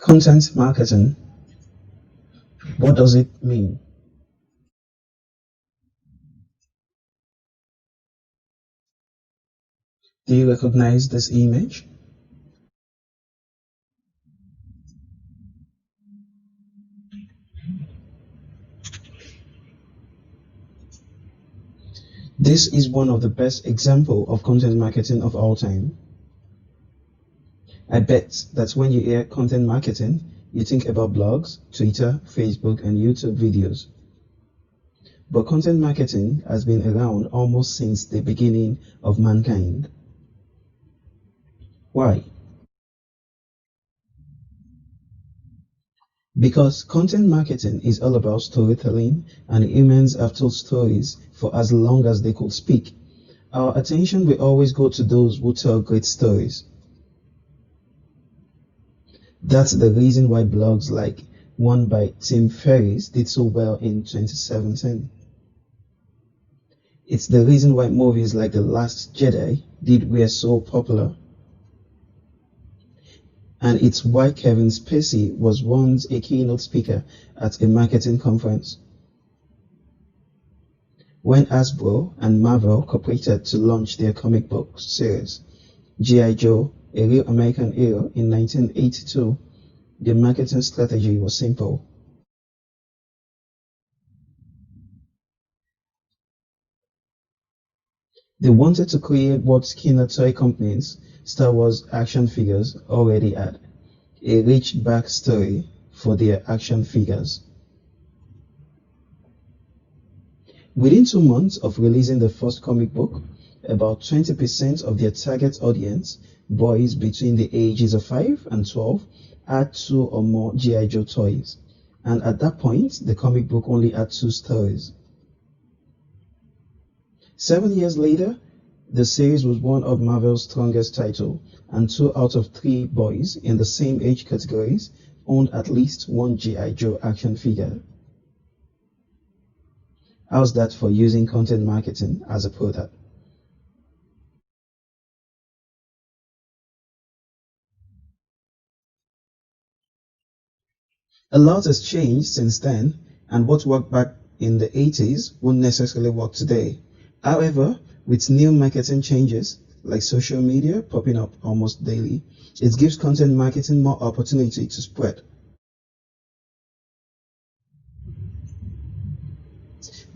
Content marketing. What does it mean? Do you recognize this image? This is one of the best examples of content marketing of all time. I bet that when you hear content marketing, you think about blogs, Twitter, Facebook, and YouTube videos. But content marketing has been around almost since the beginning of mankind. Why? Because content marketing is all about storytelling, and humans have told stories for as long as they could speak. Our attention will always go to those who tell great stories. That's the reason why blogs like one by Tim Ferriss did so well in 2017. It's the reason why movies like The Last Jedi were so popular. And it's why Kevin Spacey was once a keynote speaker at a marketing conference. When Hasbro and Marvel cooperated to launch their comic book series, G.I. Joe, A Real American Hero, in 1982, the marketing strategy was simple. They wanted to create what Skinner toy companies, Star Wars action figures, already had: a rich backstory for their action figures. Within 2 months of releasing the first comic book, about 20% of their target audience, boys between the ages of 5 and 12, had 2 or more G.I. Joe toys, and at that point, the comic book only had 2 stories. 7 years later, the series was one of Marvel's strongest titles, and 2 out of 3 boys in the same age categories owned at least one G.I. Joe action figure. How's that for using content marketing as a product? A lot has changed since then, and what worked back in the 80s won't necessarily work today. However, with new marketing changes, like social media popping up almost daily, it gives content marketing more opportunity to spread.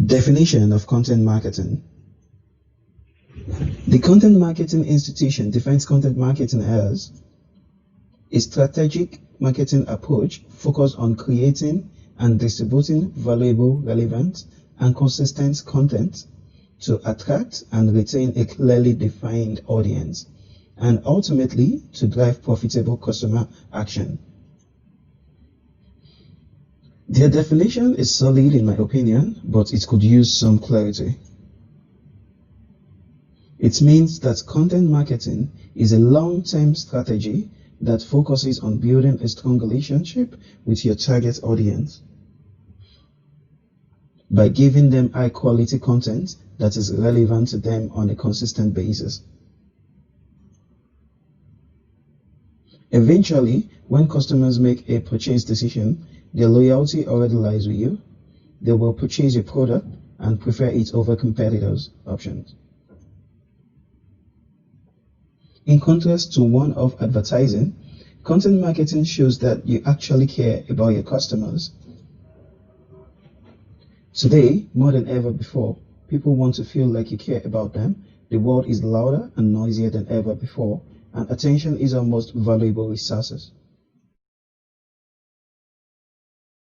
Definition of content marketing. The Content Marketing Institution defines content marketing as a strategic marketing approach focused on creating and distributing valuable, relevant, and consistent content to attract and retain a clearly defined audience, and ultimately to drive profitable customer action. Their definition is solid in my opinion, but it could use some clarity. It means that content marketing is a long-term strategy that focuses on building a strong relationship with your target audience by giving them high-quality content that is relevant to them on a consistent basis. Eventually, when customers make a purchase decision, their loyalty already lies with you. They will purchase your product and prefer it over competitors' options. In contrast to one of advertising, content marketing shows that you actually care about your customers. Today, more than ever before, people want to feel like you care about them. The world is louder and noisier than ever before, and attention is our most valuable resources.